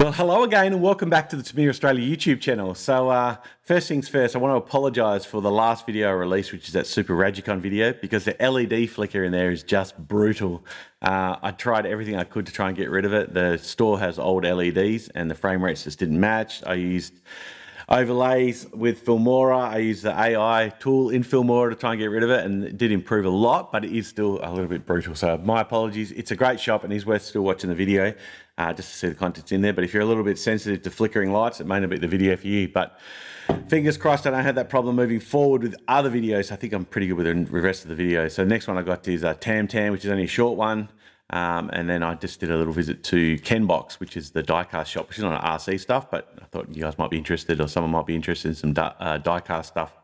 Well, hello again and welcome back to the Tamiya Australia YouTube channel. So first things first, I want to apologise for the last video I released, which is that Super Radicon video, because the LED flicker in there is just brutal. I tried everything I could to try and get rid of it. The store has old LEDs and the frame rates just didn't match. I used overlays with Filmora. I used the AI tool in Filmora to try and get rid of it, and it did improve a lot, but it is still a little bit brutal. So my apologies. It's a great shop and it's worth still watching the video just to see the contents in there. But if you're a little bit sensitive to flickering lights, it may not be the video for you. But fingers crossed I don't have that problem moving forward with other videos. I think I'm pretty good with the rest of the videos. So next one I got is Tam Tam, which is only a short one. And then I just did a little visit to Kenbox, which is the diecast shop, which is not RC stuff, but I thought you guys might be interested, or someone might be interested in some diecast stuff.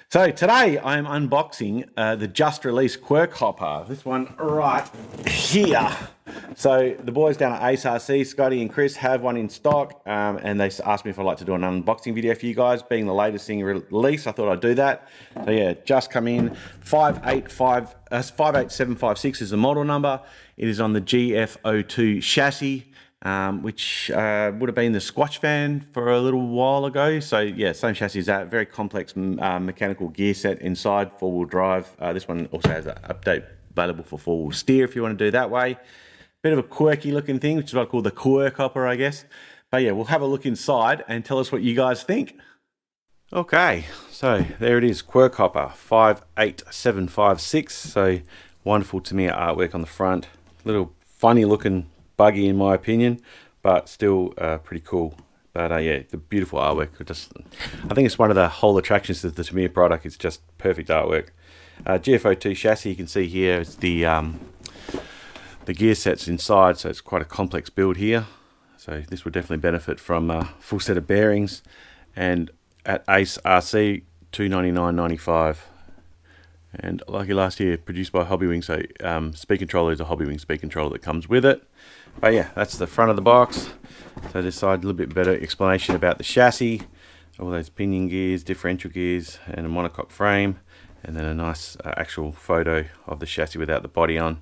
So today I am unboxing the just released Quirkhopper, this one right here. So the boys down at Ace RC, Scotty and Chris, have one in stock, and they asked me if I'd like to do an unboxing video for you guys. Being the latest thing released, I thought I'd do that. So yeah, just come in. 58756 is the model number. It is on the GF02 chassis, which would have been the Squatch van for a little while ago. So yeah, same chassis as that. Very complex mechanical gear set inside, four-wheel drive. This one also has an update available for four-wheel steer if you want to do that way. Bit of a quirky looking thing, which is what I call the Quirkhopper, I guess. But yeah, we'll have a look inside and tell us what you guys think. Okay, so there it is, Quirkhopper 58756. So wonderful Tamiya artwork on the front. Little funny looking buggy in my opinion, but still pretty cool. But yeah, the beautiful artwork. I think it's one of the whole attractions to the Tamiya product. It's just perfect artwork. GF02 chassis, you can see here is the gear sets inside, so it's quite a complex build here. So this would definitely benefit from a full set of bearings. And at Ace RC, $299.95. And lucky last year, produced by Hobbywing. So speed controller is a Hobbywing speed controller that comes with it. But yeah, that's the front of the box. So this side, a little bit better explanation about the chassis, all those pinion gears, differential gears, and a monocoque frame, and then a nice actual photo of the chassis without the body on.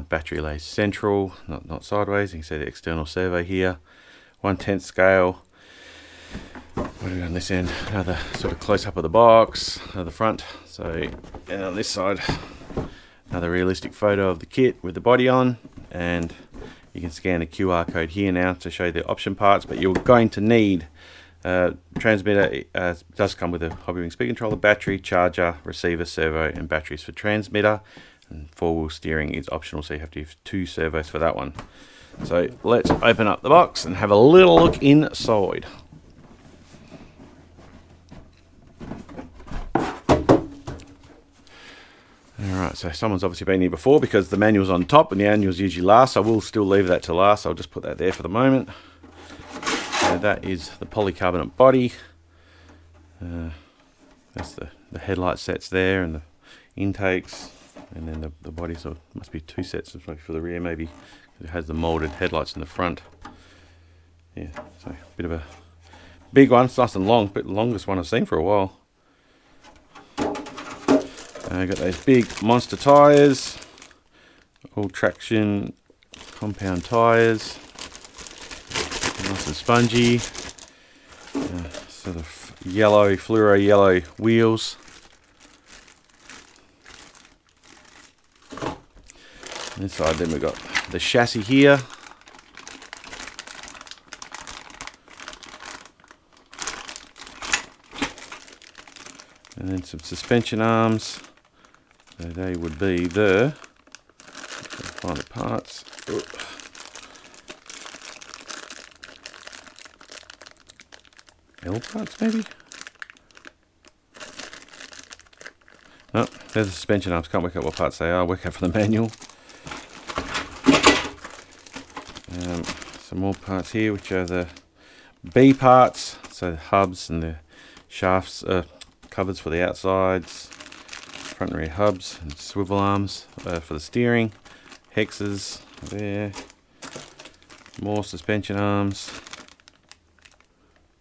Battery lays central, not sideways. You can see the external servo here. 1/10 scale. What do we got on this end? Another sort of close up of the box, the front. So and on this side, another realistic photo of the kit with the body on, and you can scan the QR code here now to show the option parts. But you're going to need transmitter. It does come with a Hobbywing speed controller, battery, charger, receiver, servo, and batteries for transmitter. And four-wheel steering is optional, so you have to use 2 servos for that one. So let's open up the box and have a little look inside. Alright, so someone's obviously been here before because the manual's on top and the annual's usually last. I will still leave that to last. I'll just put that there for the moment. So that is the polycarbonate body. That's the headlight sets there and the intakes. And then the body, so must be 2 sets for the rear maybe. It has the molded headlights in the front. Yeah, so a bit of a big one. It's nice and long, but the longest one I've seen for a while. Got those big monster tyres, all traction compound tyres, nice and spongy, sort of yellow, fluoro yellow wheels. On this side then we've got the chassis here. And then some suspension arms. So they would be the final parts. L parts maybe? No, there's the suspension arms. Can't work out what parts they are. Work out from the manual. Some more parts here, which are the B parts. So the hubs and the shafts, covers for the outsides. Front and rear hubs and swivel arms for the steering, hexes there, more suspension arms.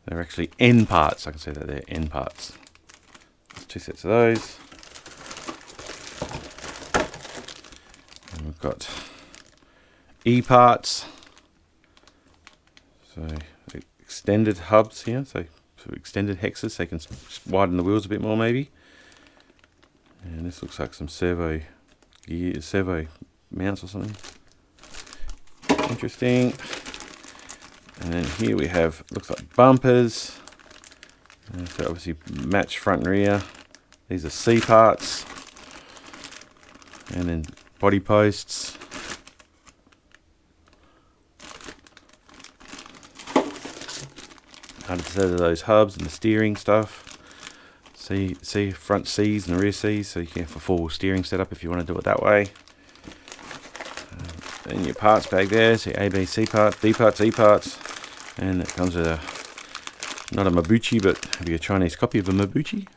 They're actually N parts, I can see that they're N parts. There's 2 sets of those. And we've got E parts, So extended hubs here, so extended hexes, so you can widen the wheels a bit more maybe. And this looks like some servo mounts or something. Interesting. And then here we have, looks like bumpers. So obviously match front and rear. These are C parts. And then body posts. Under the set of those hubs and the steering stuff. See front C's and the rear C's, so you can have a full steering setup if you want to do it that way. And your parts bag there, so A, B, C parts, D parts, E parts. And it comes with not a Mabuchi, but maybe a Chinese copy of a Mabuchi.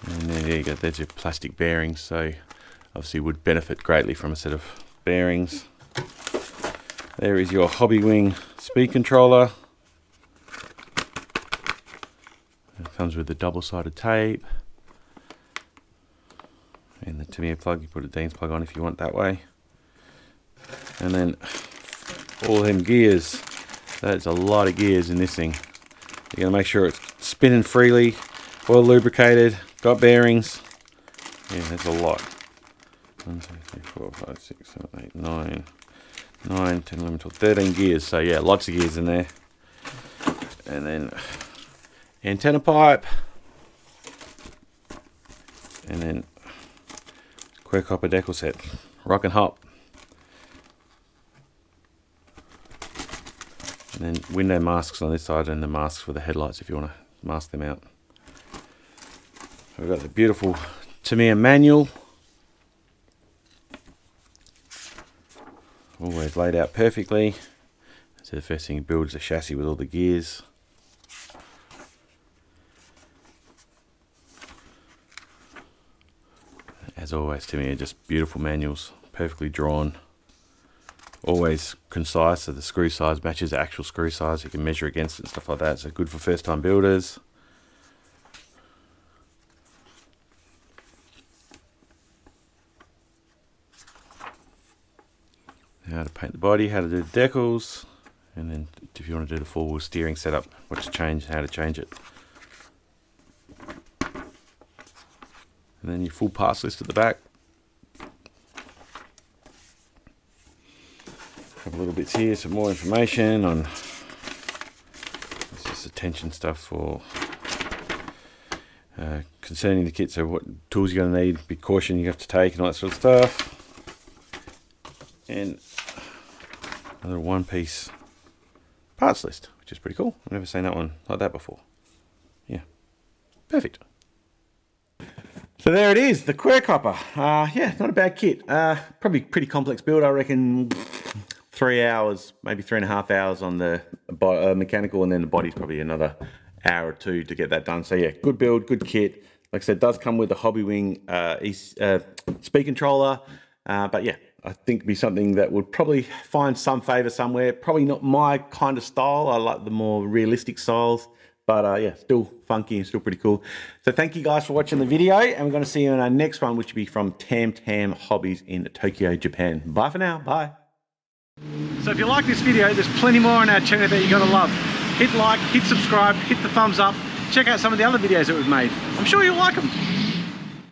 And there you go, there's your plastic bearings, so obviously would benefit greatly from a set of bearings. There is your Hobbywing speed controller. It comes with the double-sided tape. And the Tamiya plug, you put a Dean's plug on if you want that way. And then all them gears. That's a lot of gears in this thing. You're going to make sure it's spinning freely, well lubricated, got bearings. Yeah, there's a lot. 1, 2, 3, 4, 5, 6, 7, 8, 9, 10, 11, 12, 13 gears. So yeah, lots of gears in there. And then antenna pipe. And then Quirkhopper decal set. Rock and hop. And then window masks on this side and the masks for the headlights if you want to mask them out. We've got the beautiful Tamiya manual. Always laid out perfectly. So the first thing you build is a chassis with all the gears. As always, Tamiya, just beautiful manuals, perfectly drawn. Always concise, so the screw size matches the actual screw size. You can measure against it and stuff like that. So good for first time builders. How to paint the body, how to do the decals, and then if you want to do the four-wheel steering setup, what to change, how to change it. And then your full parts list at the back. A couple little bits here, some more information on this is attention stuff for concerning the kit, so what tools you're going to need, precaution you have to take and all that sort of stuff. And another one-piece parts list, which is pretty cool. I've never seen that one like that before. Yeah, perfect. So there it is, the Quirkhopper. Yeah, not a bad kit. Probably pretty complex build, I reckon. 3 hours, maybe 3.5 hours on the mechanical, and then the body's probably another hour or two to get that done. So yeah, good build, good kit. Like I said, it does come with a Hobbywing speed controller. But yeah, I think it'd be something that would probably find some favour somewhere. Probably not my kind of style. I like the more realistic styles. But yeah, still funky and still pretty cool. So thank you guys for watching the video. And we're going to see you in our next one, which will be from Tam Hobbies in Tokyo, Japan. Bye for now. Bye. So if you like this video, there's plenty more on our channel that you're going to love. Hit like, hit subscribe, hit the thumbs up. Check out some of the other videos that we've made. I'm sure you'll like them.